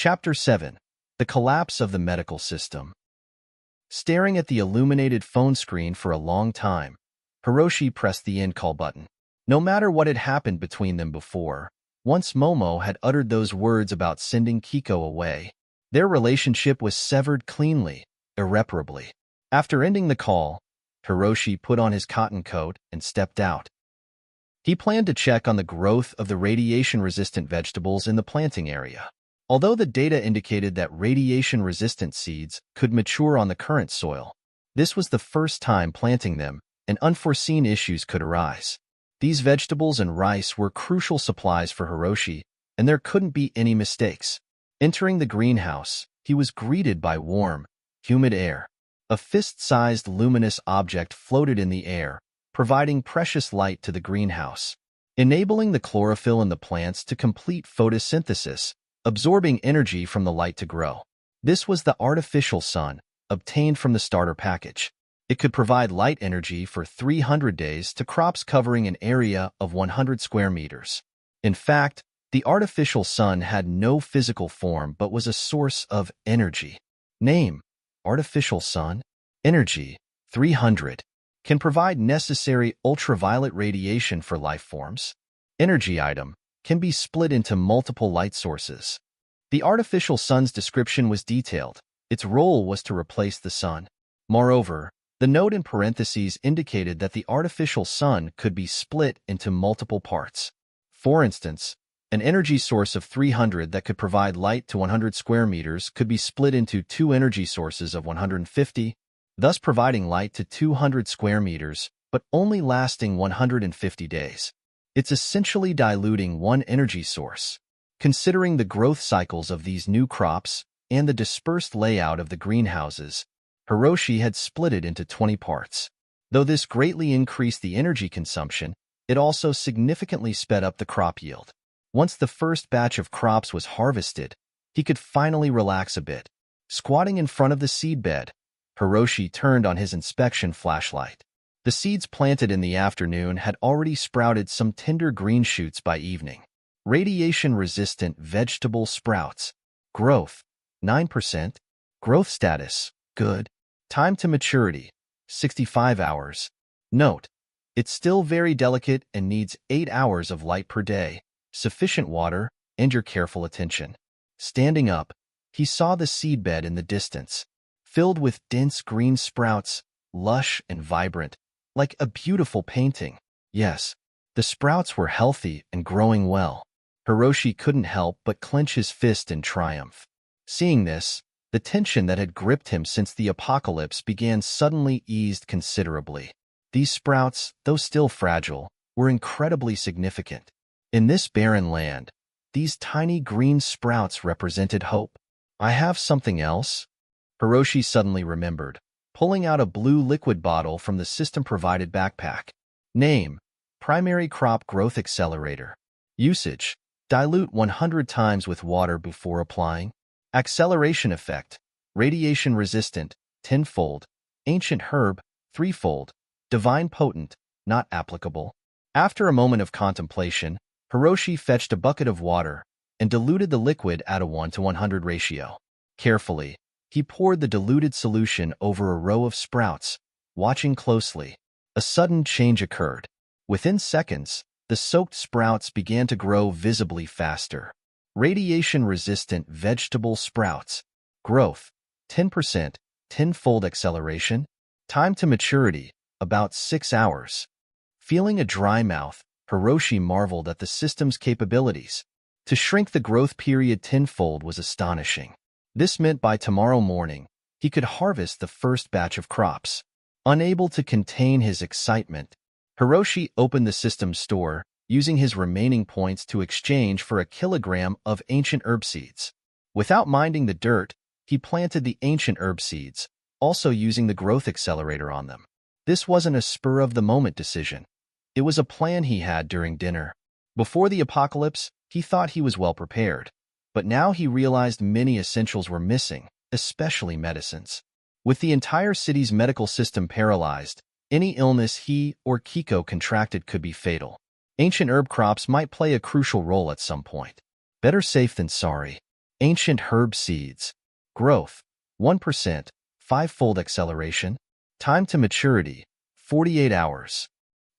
Chapter 7. The Collapse of the Medical System. Staring at the illuminated phone screen for a long time, Hiroshi pressed the end call button. No matter what had happened between them before, once Momo had uttered those words about sending Kiko away, their relationship was severed cleanly, irreparably. After ending the call, Hiroshi put on his cotton coat and stepped out. He planned to check on the growth of the radiation-resistant vegetables in the planting area. Although the data indicated that radiation-resistant seeds could mature on the current soil, this was the first time planting them, and unforeseen issues could arise. These vegetables and rice were crucial supplies for Hiroshi, and there couldn't be any mistakes. Entering the greenhouse, he was greeted by warm, humid air. A fist-sized luminous object floated in the air, providing precious light to the greenhouse, enabling the chlorophyll in the plants to complete photosynthesis, absorbing energy from the light to grow. This was the artificial sun, obtained from the starter package. It could provide light energy for 300 days to crops covering an area of 100 square meters. In fact, the artificial sun had no physical form but was a source of energy. Name: Artificial sun. Energy: 300. Can provide necessary ultraviolet radiation for life forms. Energy item: can be split into multiple light sources. The artificial sun's description was detailed. Its role was to replace the sun. Moreover, the note in parentheses indicated that the artificial sun could be split into multiple parts. For instance, an energy source of 300 that could provide light to 100 square meters could be split into two energy sources of 150, thus providing light to 200 square meters, but only lasting 150 days. It's essentially diluting one energy source. Considering the growth cycles of these new crops and the dispersed layout of the greenhouses, Hiroshi had split it into 20 parts. Though this greatly increased the energy consumption, it also significantly sped up the crop yield. Once the first batch of crops was harvested, he could finally relax a bit. Squatting in front of the seedbed, Hiroshi turned on his inspection flashlight. The seeds planted in the afternoon had already sprouted some tender green shoots by evening. Radiation-resistant vegetable sprouts. Growth: 9%. Growth status: good. Time to maturity: 65 hours. Note: it's still very delicate and needs 8 hours of light per day, sufficient water, and your careful attention. Standing up, he saw the seedbed in the distance, filled with dense green sprouts, lush and vibrant, like a beautiful painting. Yes, the sprouts were healthy and growing well. Hiroshi couldn't help but clench his fist in triumph. Seeing this, the tension that had gripped him since the apocalypse began suddenly eased considerably. These sprouts, though still fragile, were incredibly significant. In this barren land, these tiny green sprouts represented hope. I have something else, Hiroshi suddenly remembered, pulling out a blue liquid bottle from the system-provided backpack. Name: Primary Crop Growth Accelerator. Usage: dilute 100 times with water before applying. Acceleration effect: radiation-resistant, 10-fold. Ancient herb, 3-fold. Divine potent, not applicable. After a moment of contemplation, Hiroshi fetched a bucket of water and diluted the liquid at a 1:100 ratio. Carefully, he poured the diluted solution over a row of sprouts, watching closely. A sudden change occurred. Within seconds, the soaked sprouts began to grow visibly faster. Radiation-resistant vegetable sprouts. Growth: 10%, 10-fold acceleration. Time to maturity: about 6 hours. Feeling a dry mouth, Hiroshi marveled at the system's capabilities. To shrink the growth period 10-fold was astonishing. This meant by tomorrow morning, he could harvest the first batch of crops. Unable to contain his excitement, Hiroshi opened the system's store, using his remaining points to exchange for a kilogram of ancient herb seeds. Without minding the dirt, he planted the ancient herb seeds, also using the growth accelerator on them. This wasn't a spur-of-the-moment decision. It was a plan he had during dinner. Before the apocalypse, he thought he was well prepared. But now he realized many essentials were missing, especially medicines. With the entire city's medical system paralyzed, any illness he or Kiko contracted could be fatal. Ancient herb crops might play a crucial role at some point. Better safe than sorry. Ancient herb seeds. Growth, 1%, 5-fold acceleration. Time to maturity, 48 hours.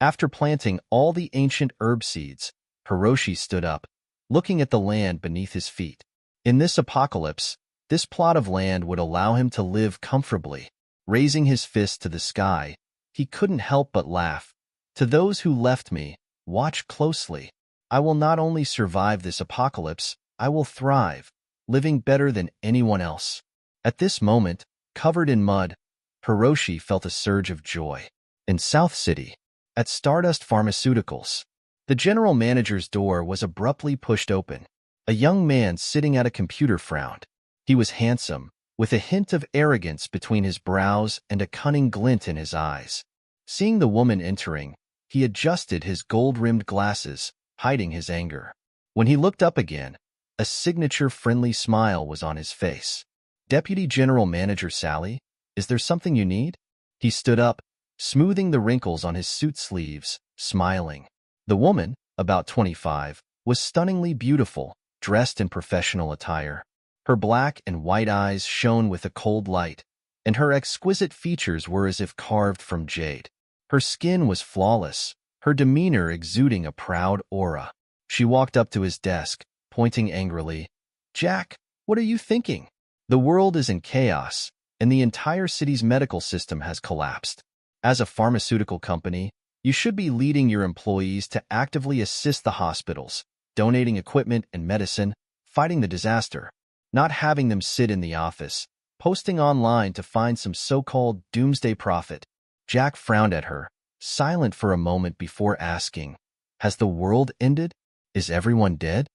After planting all the ancient herb seeds, Hiroshi stood up, looking at the land beneath his feet. In this apocalypse, this plot of land would allow him to live comfortably. Raising his fist to the sky, he couldn't help but laugh. To those who left me, watch closely. I will not only survive this apocalypse, I will thrive, living better than anyone else. At this moment, covered in mud, Hiroshi felt a surge of joy. In South City, at Stardust Pharmaceuticals, the general manager's door was abruptly pushed open. A young man sitting at a computer frowned. He was handsome, with a hint of arrogance between his brows and a cunning glint in his eyes. Seeing the woman entering, he adjusted his gold-rimmed glasses, hiding his anger. When he looked up again, a signature friendly smile was on his face. Deputy General Manager Sally, is there something you need? He stood up, smoothing the wrinkles on his suit sleeves, smiling. The woman, about 25, was stunningly beautiful, dressed in professional attire. Her black and white eyes shone with a cold light, and her exquisite features were as if carved from jade. Her skin was flawless, her demeanor exuding a proud aura. She walked up to his desk, pointing angrily. "Jack, what are you thinking? The world is in chaos, and the entire city's medical system has collapsed. As a pharmaceutical company, you should be leading your employees to actively assist the hospitals, donating equipment and medicine, fighting the disaster, not having them sit in the office, posting online to find some so-called doomsday profit." Jack frowned at her, silent for a moment before asking, "Has the world ended? Is everyone dead?"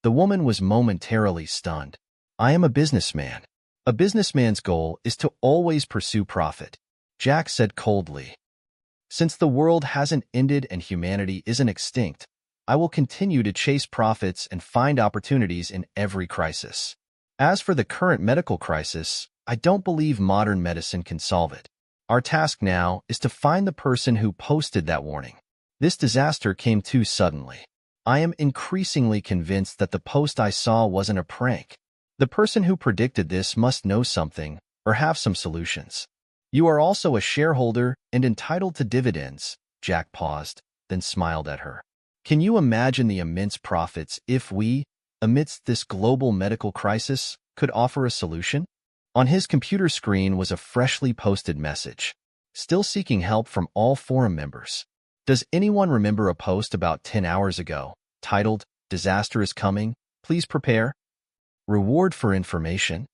The woman was momentarily stunned. "I am a businessman. A businessman's goal is to always pursue profit," Jack said coldly. "Since the world hasn't ended and humanity isn't extinct, I will continue to chase profits and find opportunities in every crisis. As for the current medical crisis, I don't believe modern medicine can solve it. Our task now is to find the person who posted that warning. This disaster came too suddenly. I am increasingly convinced that the post I saw wasn't a prank. The person who predicted this must know something or have some solutions. You are also a shareholder and entitled to dividends." Jack paused, then smiled at her. "Can you imagine the immense profits if we, amidst this global medical crisis, could offer a solution?" On his computer screen was a freshly posted message. "Still seeking help from all forum members. Does anyone remember a post about 10 hours ago, titled, 'Disaster is coming, please prepare'? Reward for information."